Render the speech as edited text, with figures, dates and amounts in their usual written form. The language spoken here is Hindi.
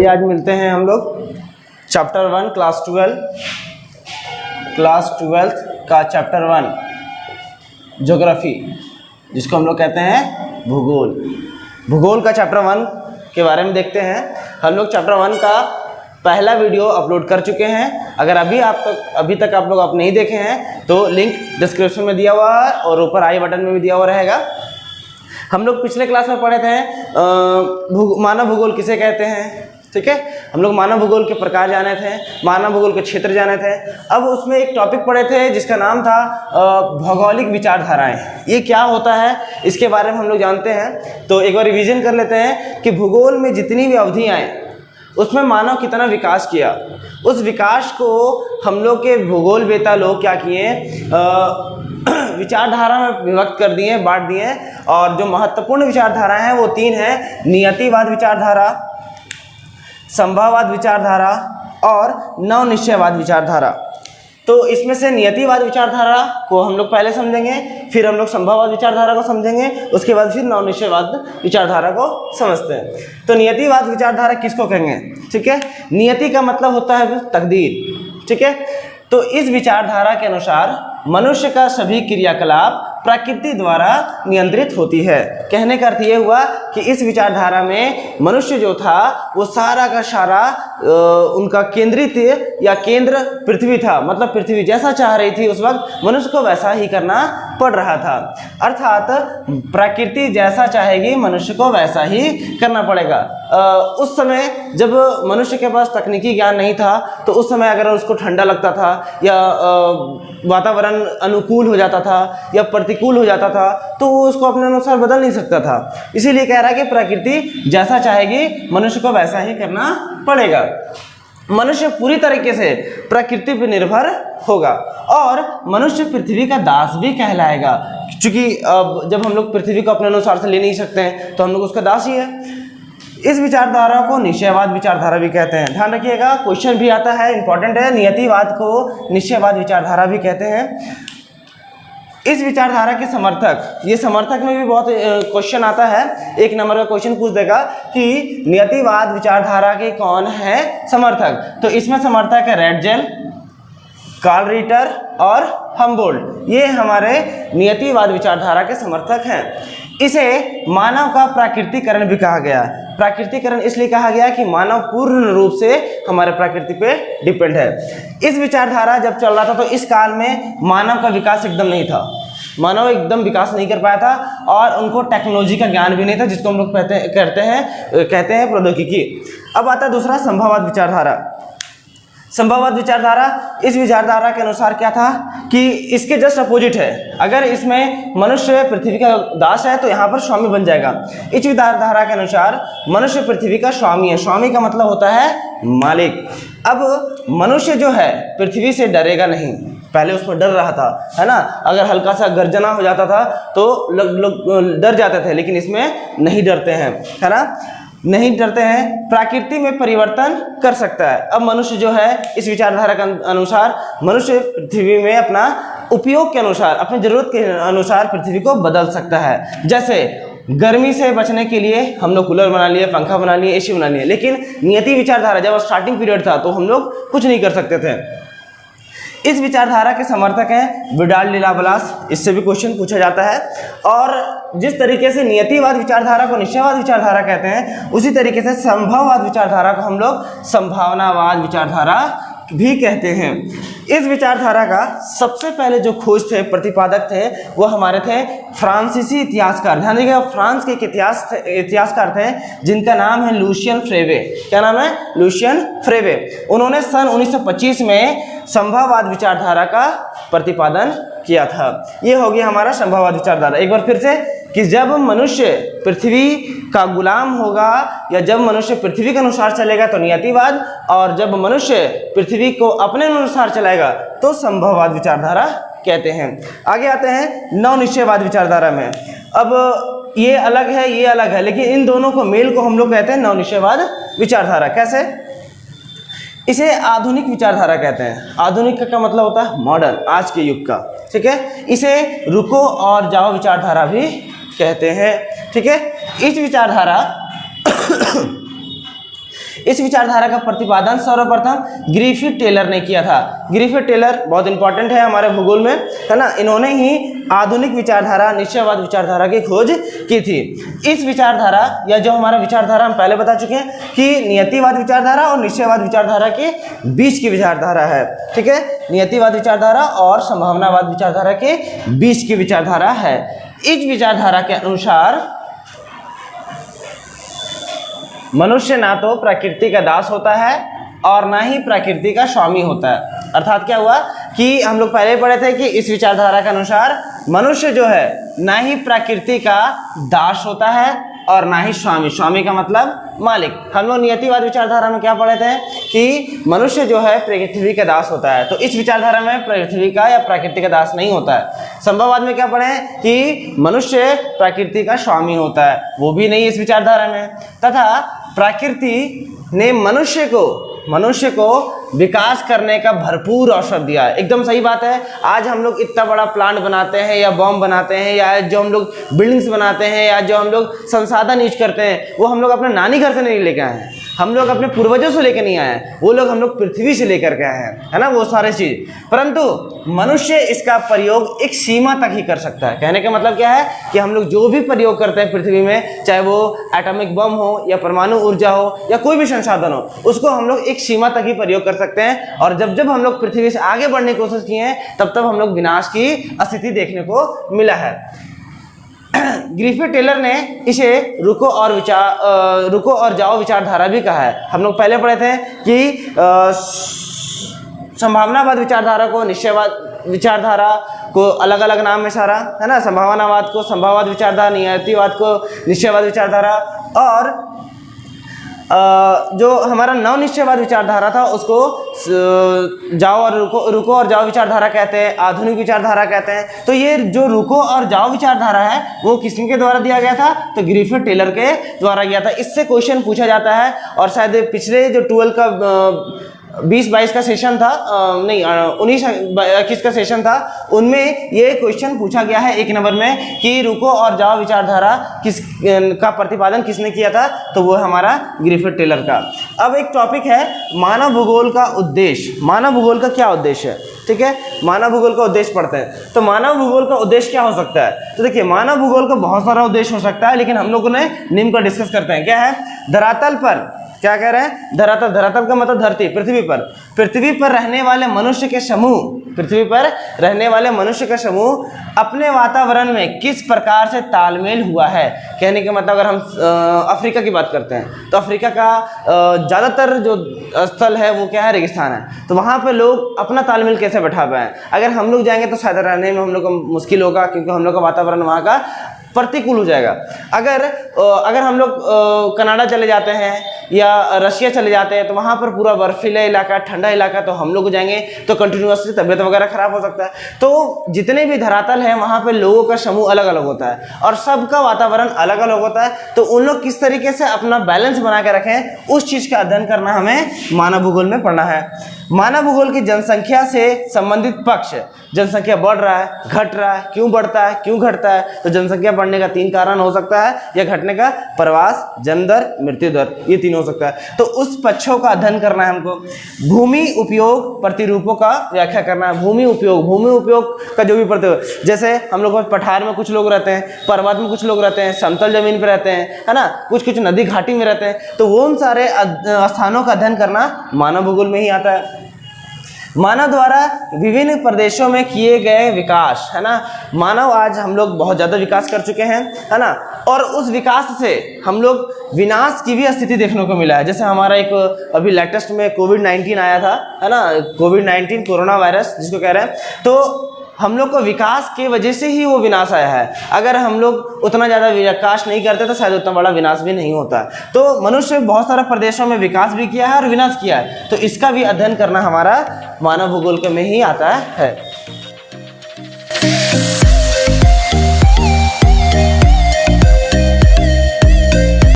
आइए आज मिलते हैं हम लोग चैप्टर 1 क्लास 12 का चैप्टर 1 ज्योग्राफी, जिसको हम लोग कहते हैं भूगोल का चैप्टर 1 के बारे में देखते हैं। हम लोग चैप्टर 1 का पहला वीडियो अपलोड कर चुके हैं। अगर अभी तक आप लोग नहीं देखे हैं तो लिंक डिस्क्रिप्शन में दिया हुआ है और ऊपर आई बटन में भी दिया हुआ रहेगा। हम लोग पिछले क्लास में पढ़े थे मानव भूगोल किसे कहते हैं, ठीक है। हम लोग मानव भूगोल के प्रकार जाने थे, मानव भूगोल के क्षेत्र जाने थे। अब उसमें एक टॉपिक पढ़े थे जिसका नाम था भौगोलिक विचारधाराएं। ये क्या होता है इसके बारे में हम लोग जानते हैं। तो एक बार रिवीजन कर लेते हैं कि भूगोल में जितनी भी अवधियाँ आए उसमें मानव कितना विकास किया, उस विकास को हम लोग के भूगोल वेता लोग क्या किए, विचारधारा में विभक्त कर दिए, बांट दिए। और जो महत्वपूर्ण विचारधाराएं हैं वो 3 हैं: नियतिवाद विचारधारा, संभववाद विचारधारा और नवनिश्चयवाद विचारधारा। तो इसमें से नियतिवाद विचारधारा को हम लोग पहले समझेंगे, फिर हम लोग संभववाद विचारधारा को समझेंगे, उसके बाद फिर नवनिश्चयवाद विचारधारा को समझते हैं। तो नियतिवाद विचारधारा किसको कहेंगे, ठीक है। नियति का मतलब होता है तकदीर, ठीक है। तो इस विचारधारा के अनुसार मनुष्य का सभी क्रियाकलाप प्रकृति द्वारा नियंत्रित होती है। कहने का अर्थ ये हुआ कि इस विचारधारा में मनुष्य जो था वो सारा का सारा उनका केंद्रित या केंद्र पृथ्वी था। मतलब पृथ्वी जैसा चाह रही थी उस वक्त मनुष्य को वैसा ही करना पड़ रहा था। अर्थात प्रकृति जैसा चाहेगी मनुष्य को वैसा ही करना पड़ेगा। उस समय जब मनुष्य के पास तकनीकी ज्ञान नहीं था तो उस समय अगर उसको ठंडा लगता था या वातावरण अनुकूल हो जाता था या प्रतिकूल हो जाता था तो वो उसको अपने अनुसार बदल नहीं सकता था। इसीलिए कह रहा है कि प्रकृति जैसा चाहेगी मनुष्य को वैसा ही करना पड़ेगा। मनुष्य पूरी तरीके से प्रकृति पर निर्भर होगा और मनुष्य पृथ्वी का दास भी कहलाएगा, क्योंकि जब हम लोग पृथ्वी को अपने अनुसार से ले नहीं सकते हैं तो हम लोग उसका दास ही है। इस विचारधारा को निश्चयवाद विचारधारा भी कहते हैं। ध्यान रखिएगा, क्वेश्चन भी आता है, इंपॉर्टेंट है। नियतिवाद को निश्चयवाद विचारधारा भी कहते हैं। इस विचारधारा के समर्थक, ये समर्थक में भी बहुत क्वेश्चन आता है। 1 नंबर का क्वेश्चन पूछ देगा कि नियतिवाद विचारधारा के कौन है समर्थक। तो इसमें समर्थक है रेटजेल, कार्ल रिटर और हम्बोल्ट। ये हमारे नियतिवाद विचारधारा के समर्थक हैं। इसे मानव का प्राकृतिकरण भी कहा गया है। प्राकृतिकरण इसलिए कहा गया कि मानव पूर्ण रूप से हमारे प्रकृति पे डिपेंड है। इस विचारधारा जब चल रहा था तो इस काल में मानव का विकास एकदम नहीं था, मानव एकदम विकास नहीं कर पाया था और उनको टेक्नोलॉजी का ज्ञान भी नहीं था, जिसको हम लोग कहते हैं प्रौद्योगिकी। अब आता है दूसरा संभववाद विचारधारा। संभववाद विचारधारा, इस विचारधारा के अनुसार क्या था कि इसके जस्ट अपोजिट है। अगर इसमें मनुष्य पृथ्वी का दास है तो यहाँ पर स्वामी बन जाएगा। इस विचारधारा के अनुसार मनुष्य पृथ्वी का स्वामी है। स्वामी का मतलब होता है मालिक। अब मनुष्य जो है पृथ्वी से डरेगा नहीं, पहले उसमें डर रहा था, है ना। अगर हल्का सा गर्जना हो जाता था तो लोग डर जाते थे, लेकिन इसमें नहीं डरते हैं, है ना, नहीं डरते हैं। प्रकृति में परिवर्तन कर सकता है। अब मनुष्य जो है इस विचारधारा के अनुसार मनुष्य पृथ्वी में अपना उपयोग के अनुसार, अपनी जरूरत के अनुसार पृथ्वी को बदल सकता है। जैसे गर्मी से बचने के लिए हम लोग कूलर बना लिए, पंखा बना लिए, एसी बना लिए, लेकिन नियति विचारधारा जब स्टार्टिंग पीरियड था तो हम लोग कुछ नहीं कर सकते थे। इस विचारधारा के समर्थक हैं विडाल डिलावलास, इससे भी क्वेश्चन पूछा जाता है। और जिस तरीके से नियतिवाद विचारधारा को निश्चयवाद विचारधारा कहते हैं, उसी तरीके से संभववाद विचारधारा को हम लोग संभावनावाद विचारधारा भी कहते हैं। इस विचारधारा का सबसे पहले जो खोज थे, प्रतिपादक थे, वो हमारे थे फ्रांसीसी इतिहासकार। ध्यान दीजिएगा, फ्रांस के इतिहासकार थे जिनका नाम है लूशियन फ्रेवे। क्या नाम है? लूशियन फ्रेवे। उन्होंने सन 1925 में संभववाद विचारधारा का प्रतिपादन किया था। ये हो गया हमारा संभववाद विचारधारा। एक बार फिर से कि जब मनुष्य पृथ्वी का गुलाम होगा या जब मनुष्य पृथ्वी के अनुसार चलेगा तो नियतिवाद, और जब मनुष्य पृथ्वी को अपने अनुसार चलाएगा तो संभववाद विचारधारा कहते हैं। आगे आते हैं नवनिश्चयवाद विचारधारा में। अब ये अलग है, ये अलग है, लेकिन इन दोनों को मेल को हम लोग कहते हैं नवनिश्चयवाद विचारधारा। कैसे? इसे आधुनिक विचारधारा कहते हैं। आधुनिक का मतलब होता है मॉडर्न, आज के युग का, ठीक है। इसे रुको और जाओ विचारधारा भी कहते हैं, ठीक है। इस विचारधारा इस विचारधारा का प्रतिपादन सर्वप्रथम ग्रिफिथ टेलर ने किया था। ग्रिफिथ टेलर बहुत इंपॉर्टेंट है हमारे भूगोल में, है ना। इन्होंने ही आधुनिक विचारधारा निश्चयवाद विचारधारा की खोज की थी। इस विचारधारा या जो हमारा विचारधारा हम पहले बता चुके हैं कि नियतिवाद विचारधारा और निश्चयवाद विचारधारा के बीच की विचारधारा है, ठीक है। नियतिवाद विचारधारा और संभावनावाद विचारधारा के बीच की विचारधारा है। इस विचारधारा के अनुसार मनुष्य ना तो प्रकृति का दास होता है और ना ही प्रकृति का स्वामी होता है। अर्थात क्या हुआ कि हम लोग पहले पढ़े थे कि इस विचारधारा के अनुसार मनुष्य जो है ना ही प्रकृति का दास होता है और ना ही स्वामी। स्वामी का मतलब मालिक। हम लोग नियतिवाद विचारधारा में क्या पढ़े थे कि मनुष्य जो है पृथ्वी का दास होता है। तो इस विचारधारा में पृथ्वी का या प्रकृति का दास नहीं होता है। संभववाद में क्या पढ़े कि मनुष्य प्रकृति का स्वामी होता है, वो भी नहीं इस विचारधारा में। तथा प्रकृति ने मनुष्य को विकास करने का भरपूर अवसर दिया है। एकदम सही बात है। आज हम लोग इतना बड़ा प्लांट बनाते हैं या बॉम्ब बनाते हैं या जो हम लोग बिल्डिंग्स बनाते हैं या जो हम लोग संसाधन यूज करते हैं, वो हम लोग अपने नानी घर से नहीं लेके आए हैं, हम लोग अपने पूर्वजों से लेकर नहीं आए हैं, वो लोग हम लोग पृथ्वी से लेकर के आए हैं, है ना, वो सारे चीज़। परंतु मनुष्य इसका प्रयोग एक सीमा तक ही कर सकता है। कहने का मतलब क्या है कि हम लोग जो भी प्रयोग करते हैं पृथ्वी में, चाहे वो एटॉमिक बम हो या परमाणु ऊर्जा हो या कोई भी संसाधन हो, उसको हम लोग एक सीमा तक ही प्रयोग कर सकते हैं। और जब जब हम लोग पृथ्वी से आगे बढ़ने की कोशिश किए हैं, तब तब हम लोग विनाश की स्थिति देखने को मिला है। ग्रिफिथ टेलर ने इसे रुको और जाओ विचारधारा भी कहा है। हम लोग पहले पढ़े थे कि संभावनावाद विचारधारा को निश्चयवाद विचारधारा को अलग अलग नाम में सारा, है ना। संभावनावाद को संभाववाद विचारधारा, नियतिवाद को निश्चयवाद विचारधारा, और जो हमारा नव निश्चयवाद विचारधारा था उसको जाओ और रुको और जाओ विचारधारा कहते हैं, आधुनिक विचारधारा कहते हैं। तो ये जो रुको और जाओ विचारधारा है वो किसके द्वारा दिया गया था? तो ग्रिफिथ टेलर के द्वारा गया था। इससे क्वेश्चन पूछा जाता है और शायद पिछले जो 12 का 20-22 का सेशन था, नहीं 19-21 का सेशन था, उनमें ये क्वेश्चन पूछा गया है 1 नंबर में कि रुको और जाओ विचारधारा किस का प्रतिपादन किसने किया था? तो वो हमारा ग्रिफिथ टेलर का। अब एक टॉपिक है मानव भूगोल का उद्देश्य। मानव भूगोल का क्या उद्देश्य है? ठीक है, मानव भूगोल का उद्देश्य पढ़ते हैं। तो मानव भूगोल का उद्देश्य क्या हो सकता है? तो देखिए, मानव भूगोल का बहुत सारा उद्देश्य हो सकता है, लेकिन हम लोगों ने निम्न का डिस्कस करते हैं। क्या है? धरातल पर क्या कह रहे हैं? धरातल का मतलब धरती, पृथ्वी पर रहने वाले मनुष्य के समूह अपने वातावरण में किस प्रकार से तालमेल हुआ है। कहने का मतलब अगर हम अफ्रीका की बात करते हैं तो अफ्रीका का ज़्यादातर जो स्थल है वो क्या है? रेगिस्तान है। तो वहाँ पे लोग अपना तालमेल कैसे बैठा पाए? अगर हम लोग जाएंगे तो शायद रहने में हम लोग को मुश्किल होगा, क्योंकि हम लोग का वातावरण वहाँ का प्रतिकूल हो जाएगा। अगर हम लोग कनाडा चले जाते हैं या रशिया चले जाते हैं तो वहाँ पर पूरा बर्फीला इलाका, ठंडा इलाका, तो हम लोग जाएंगे तो कंटिन्यूसली तबीयत वगैरह खराब हो सकता है। तो जितने भी धरातल हैं वहाँ पे लोगों का समूह अलग अलग होता है और सबका वातावरण अलग अलग होता है। तो उन लोग किस तरीके से अपना बैलेंस बना के रखें, उस चीज़ का अध्ययन करना हमें मानव भूगोल में पढ़ना है। मानव भूगोल की जनसंख्या से संबंधित पक्ष, जनसंख्या बढ़ रहा है, घट रहा है, क्यों बढ़ता है, क्यों घटता है? तो जनसंख्या बढ़ने का 3 कारण हो सकता है, या घटने का प्रवास, जन्म दर, मृत्यु दर, ये 3 हो सकता है। तो उस पक्षों का अध्ययन करना है हमको। भूमि उपयोग प्रतिरूपों का व्याख्या करना है। भूमि उपयोग का जो भी प्रतिरूप, जैसे हम लोग पठार में कुछ लोग रहते हैं, पर्वत में कुछ लोग रहते हैं, समतल जमीन पर रहते हैं, है ना, कुछ नदी घाटी में रहते हैं। तो वो उन सारे स्थानों का अध्ययन करना मानव भूगोल में ही आता है। मानव द्वारा विभिन्न प्रदेशों में किए गए विकास, है ना। मानव आज हम लोग बहुत ज़्यादा विकास कर चुके हैं, है ना, और उस विकास से हम लोग विनाश की भी स्थिति देखने को मिला है। जैसे हमारा एक अभी लेटेस्ट में कोविड-19 आया था, है ना, कोविड-19 कोरोना वायरस जिसको कह रहे हैं। तो हम लोग को विकास की वजह से ही वो विनाश आया है। अगर हम लोग उतना ज़्यादा विकास नहीं करते तो शायद उतना बड़ा विनाश भी नहीं होता। तो मनुष्य बहुत सारे प्रदेशों में विकास भी किया है और विनाश किया है। तो इसका भी अध्ययन करना हमारा मानव भूगोल में ही आता है।